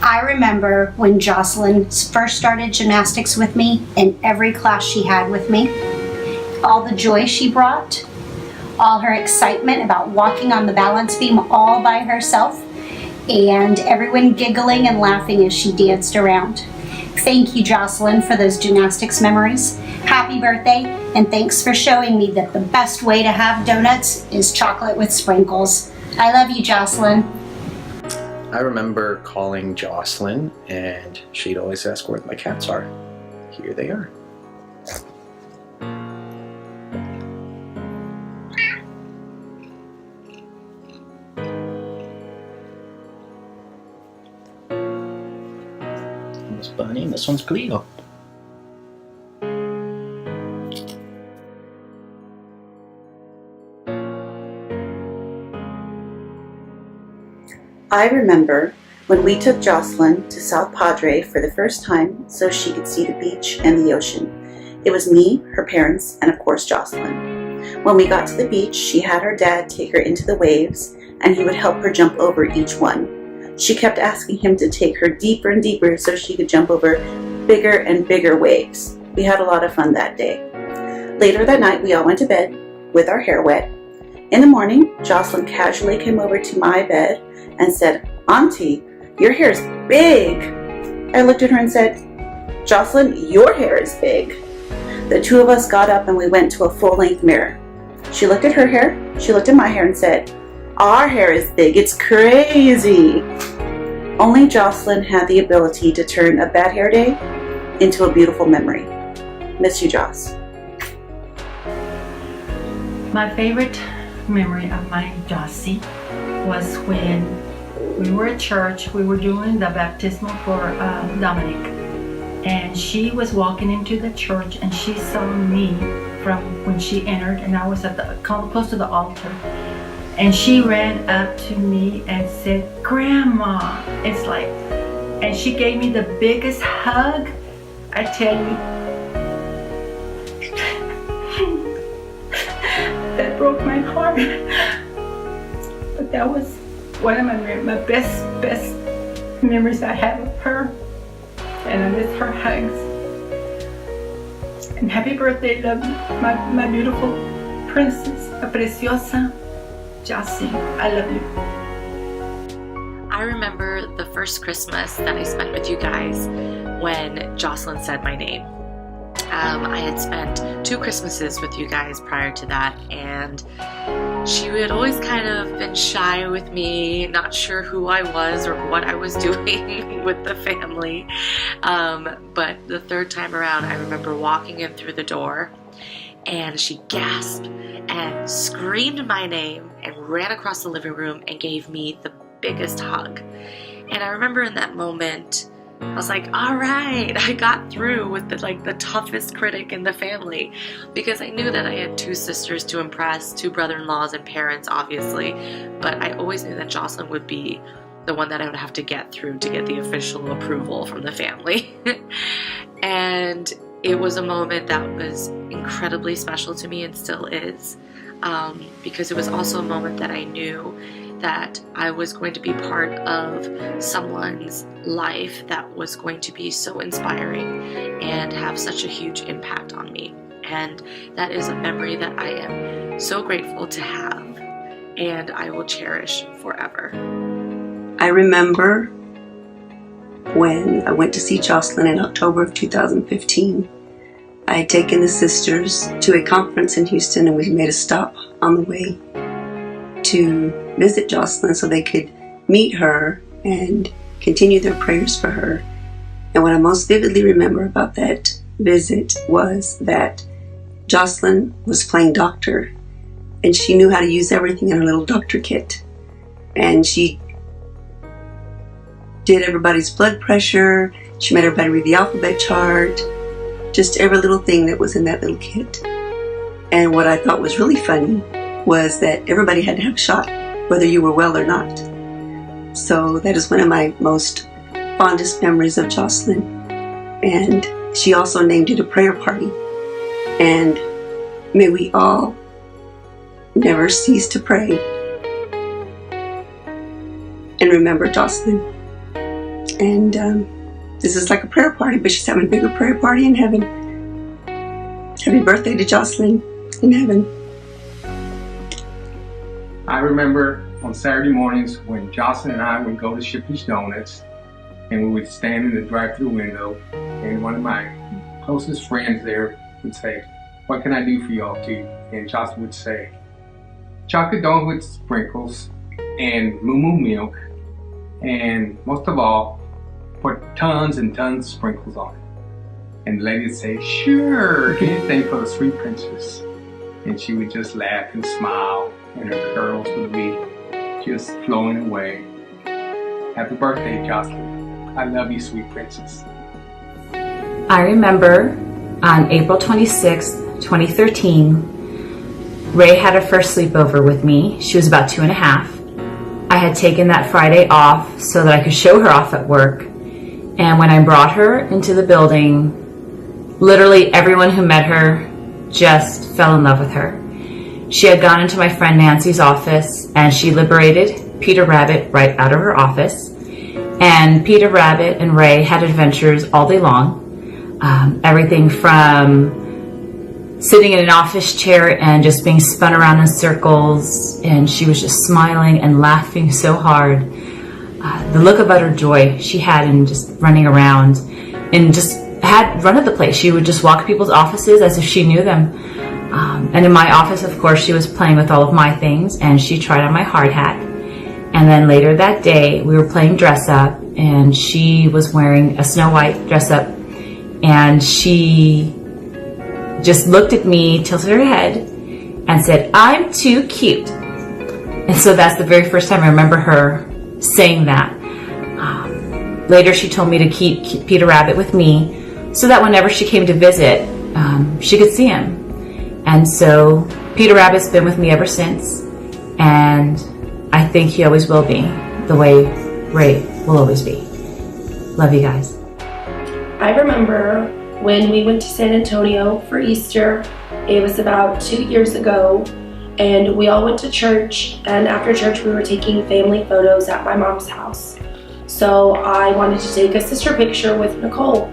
I remember when Jocelyn first started gymnastics with me in every class she had with me, all the joy she brought, all her excitement about walking on the balance beam all by herself, and everyone giggling and laughing as she danced around. Thank you, Jocelyn, for those gymnastics memories. Happy birthday, and thanks for showing me that the best way to have donuts is chocolate with sprinkles. I love you, Jocelyn. I remember calling Jocelyn, and she'd always ask where my cats are. Here they are. This Bunny, and this one's Cleo. I remember when we took Jocelyn to South Padre for the first time so she could see the beach and the ocean. It was me, her parents, and of course Jocelyn. When we got to the beach, she had her dad take her into the waves, and he would help her jump over each one. She kept asking him to take her deeper and deeper so she could jump over bigger and bigger waves. We had a lot of fun that day. Later that night, we all went to bed with our hair wet. In the morning, Jocelyn casually came over to my bed and said, "Auntie, your hair is big." I looked at her and said, "Jocelyn, your hair is big." The two of us got up and we went to a full-length mirror. She looked at her hair, she looked at my hair and said, "Our hair is big, it's crazy." Only Jocelyn had the ability to turn a bad hair day into a beautiful memory. Miss you, Joss. My favorite memory of my Jossie was when we were at church. We were doing the baptismal for Dominic, and she was walking into the church and she saw me from when she entered, and I was at the close to the altar, and she ran up to me and said, "Grandma," it's like, and she gave me the biggest hug. I tell you, that broke my heart. But that was one of my best memories I have of her, and I miss her hugs. And happy birthday, love, my beautiful princess, la preciosa Jocelyn. I love you. I remember the first Christmas that I spent with you guys when Jocelyn said my name. I had spent 2 Christmases with you guys prior to that, and she had always kind of been shy with me, not sure who I was or what I was doing with the family. But the third time around, I remember walking in through the door, and she gasped and screamed my name and ran across the living room and gave me the biggest hug. And I remember in that moment, I was like, all right, I got through with the toughest critic in the family, because I knew that I had 2 sisters to impress, 2 brother-in-laws and parents, obviously, but I always knew that Jocelyn would be the one that I would have to get through to get the official approval from the family. And it was a moment that was incredibly special to me and still is, because it was also a moment that I knew that I was going to be part of someone's life that was going to be so inspiring and have such a huge impact on me. And that is a memory that I am so grateful to have, and I will cherish forever. I remember when I went to see Jocelyn in October of 2015. I had taken the sisters to a conference in Houston, and we made a stop on the way to visit Jocelyn so they could meet her and continue their prayers for her. And what I most vividly remember about that visit was that Jocelyn was playing doctor, and she knew how to use everything in her little doctor kit. And she did everybody's blood pressure, she made everybody read the alphabet chart, just every little thing that was in that little kit. And what I thought was really funny was that everybody had to have a shot, whether you were well or not. So that is one of my most fondest memories of Jocelyn. And she also named it a prayer party. And may we all never cease to pray and remember Jocelyn. And this is like a prayer party, but she's having a bigger prayer party in heaven. Happy birthday to Jocelyn in heaven. I remember on Saturday mornings when Jocelyn and I would go to Shipley's Donuts, and we would stand in the drive-thru window, and one of my closest friends there would say, "What can I do for y'all too?" And Jocelyn would say, "Chocolate donut with sprinkles and moo moo milk, and most of all, put tons and tons of sprinkles on it." And the lady would say, "Sure, anything for the sweet princess." And she would just laugh and smile, and her curls would be just flowing away. Happy birthday, Jocelyn. I love you, sweet princess. I remember on April 26th, 2013, Ray had her first sleepover with me. She was about 2.5. I had taken that Friday off so that I could show her off at work. And when I brought her into the building, literally everyone who met her just fell in love with her. She had gone into my friend Nancy's office and she liberated Peter Rabbit right out of her office. And Peter Rabbit and Ray had adventures all day long. Everything from sitting in an office chair and just being spun around in circles, and she was just smiling and laughing so hard. The look of utter joy she had in just running around and just had run of the place. She would just walk people's offices as if she knew them. And in my office, of course, she was playing with all of my things, and she tried on my hard hat. And then later that day, we were playing dress up, and she was wearing a Snow White dress up, and she just looked at me, tilted her head, and said, "I'm too cute." And so that's the very first time I remember her saying that. Later, she told me to keep Peter Rabbit with me so that whenever she came to visit, she could see him. And so Peter Rabbit's been with me ever since, and I think he always will be, the way Ray will always be. Love you guys. I remember when we went to San Antonio for Easter. It was about 2 years ago, and we all went to church, and after church we were taking family photos at my mom's house. So I wanted to take a sister picture with Nicole.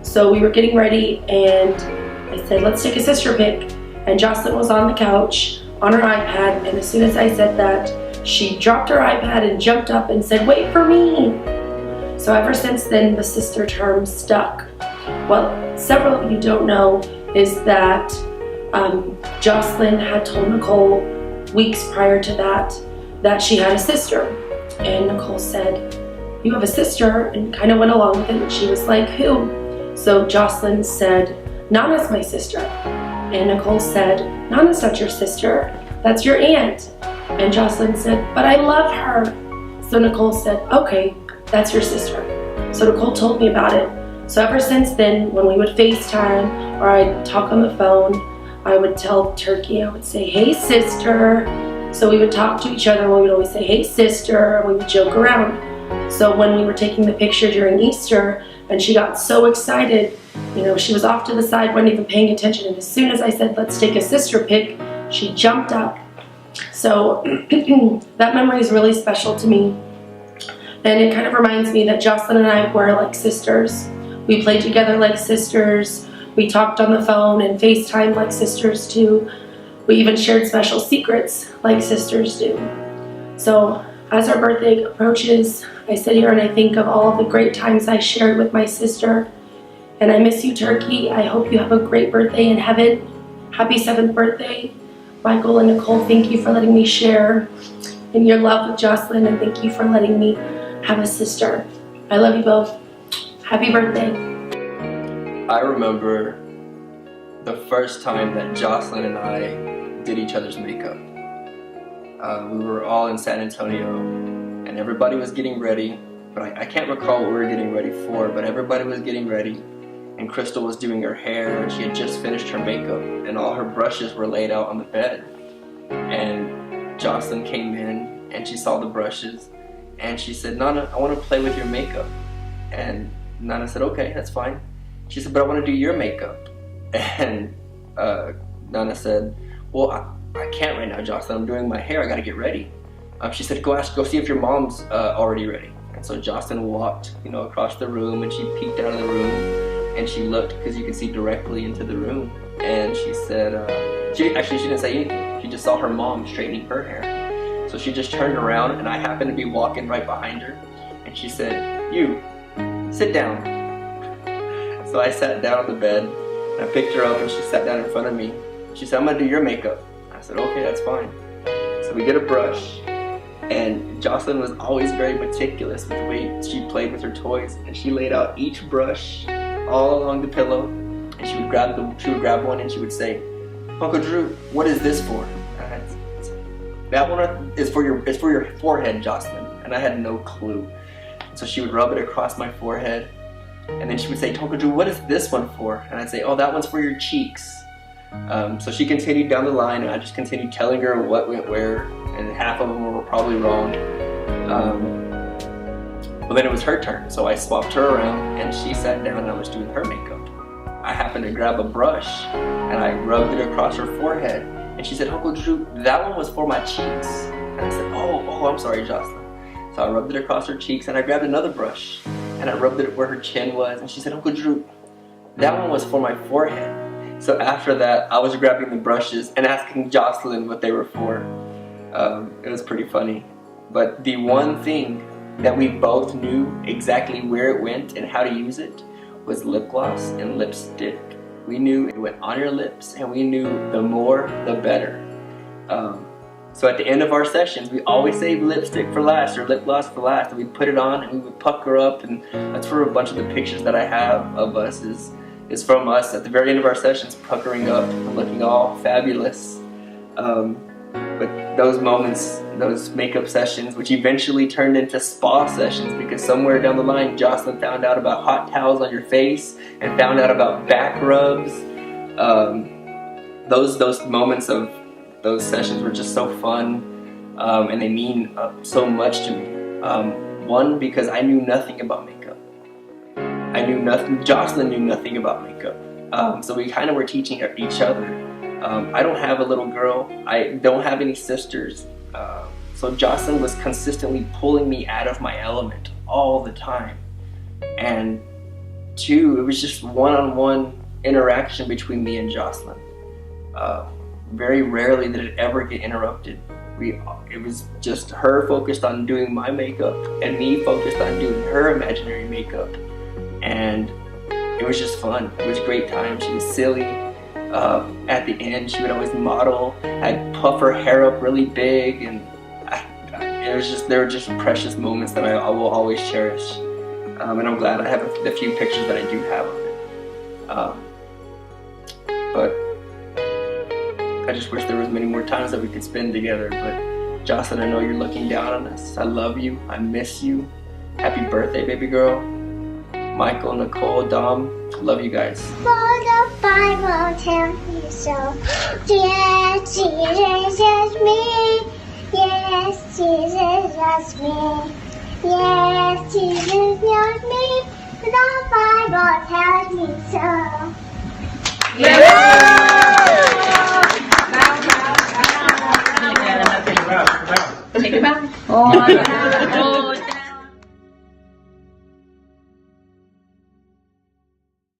So we were getting ready and I said, "Let's take a sister pic." And Jocelyn was on the couch on her iPad, and as soon as I said that, she dropped her iPad and jumped up and said, "Wait for me." So ever since then, the sister term stuck. What several of you don't know is that Jocelyn had told Nicole weeks prior to that she had a sister. And Nicole said, "You have a sister?" and kind of went along with it. And she was like, "Who?" So Jocelyn said, "Nana's my sister." And Nicole said, "Nana's not your sister, that's your aunt." And Jocelyn said, "But I love her." So Nicole said, "Okay, that's your sister." So Nicole told me about it. So ever since then, when we would FaceTime or I'd talk on the phone, I would tell Turkey, I would say, "Hey sister." So we would talk to each other and we would always say, "Hey sister," and we would joke around. So when we were taking the picture during Easter and she got so excited, she was off to the side, wasn't even paying attention. And as soon as I said, "Let's take a sister pic," she jumped up. So that memory is really special to me. And it kind of reminds me that Jocelyn and I were like sisters. We played together like sisters. We talked on the phone and FaceTime like sisters too. We even shared special secrets like sisters do. So as our birthday approaches, I sit here and I think of all of the great times I shared with my sister. And I miss you, Turkey. I hope you have a great birthday in heaven. Happy 7th birthday. Michael and Nicole, thank you for letting me share in your love with Jocelyn, and thank you for letting me have a sister. I love you both. Happy birthday. I remember the first time that Jocelyn and I did each other's makeup. We were all in San Antonio and everybody was getting ready, but I can't recall what we were getting ready for, but everybody was getting ready and Crystal was doing her hair and she had just finished her makeup and all her brushes were laid out on the bed. And Jocelyn came in and she saw the brushes and she said, "Nana, I want to play with your makeup." And Nana said, "Okay, that's fine." She said, "But I want to do your makeup." And Nana said, "Well, I can't right now, Jocelyn. I'm doing my hair. I got to get ready." She said, go see if your mom's already ready." And And so Jocelyn walked, across the room, and she peeked out of the room, and she looked, because you could see directly into the room, and she said, she didn't say anything. She just saw her mom straightening her hair. So she just turned around, and I happened to be walking right behind her, and she said, "You, sit down." So I sat down on the bed, and I picked her up, and she sat down in front of me. She said, "I'm gonna do your makeup." I said, "Okay, that's fine." So we get a brush, and Jocelyn was always very meticulous with the way she played with her toys, and she laid out each brush all along the pillow, and she would grab one, and she would say, "Uncle Drew, what is this for?" "That one is for your forehead, Jocelyn." And I had no clue. So she would rub it across my forehead, and then she would say, "Uncle Drew, what is this one for?" And I'd say, "Oh, that one's for your cheeks." So she continued down the line, and I just continued telling her what went where, and half of them were probably wrong. But then it was her turn, so I swapped her around, and she sat down, and I was doing her makeup. I happened to grab a brush, and I rubbed it across her forehead, and she said, "Uncle Drew, that one was for my cheeks." And I said, oh, I'm sorry, Jocelyn." So I rubbed it across her cheeks, and I grabbed another brush, and I rubbed it where her chin was, and she said, "Uncle Drew, that one was for my forehead." So after that, I was grabbing the brushes and asking Jocelyn what they were for. It was pretty funny. But the one thing that we both knew exactly where it went and how to use it was lip gloss and lipstick. We knew it went on your lips, and we knew the more, the better. So at the end of our sessions, we always save lipstick for last, or lip gloss for last, and we'd put it on, and we would pucker up, and that's where a bunch of the pictures that I have of us is from us at the very end of our sessions, puckering up and looking all fabulous. But those moments, those makeup sessions, which eventually turned into spa sessions, because somewhere down the line, Jocelyn found out about hot towels on your face and found out about back rubs. Those moments of those sessions were just so fun, and they mean so much to me. One, because I knew nothing about makeup. I knew nothing. Jocelyn knew nothing about makeup. So we kind of were teaching each other. I don't have a little girl. I don't have any sisters. So Jocelyn was consistently pulling me out of my element all the time. And two, it was just one-on-one interaction between me and Jocelyn. Very rarely did it ever get interrupted. It was just her focused on doing my makeup and me focused on doing her imaginary makeup. And it was just fun. It was a great time. She was silly. At the end, she would always model. I'd puff her hair up really big, and there were just precious moments that I will always cherish. And I'm glad I have the few pictures that I do have of it. But I just wish there was many more times that we could spend together. But Jocelyn, I know you're looking down on us. I love you. I miss you. Happy birthday, baby girl. Michael, Nicole, Dom, love you guys. For the Bible tells me so. Yes, Jesus loves me. Yes, Jesus loves me. Yes, Jesus loves me. The Bible tells me so. Take it back. Oh,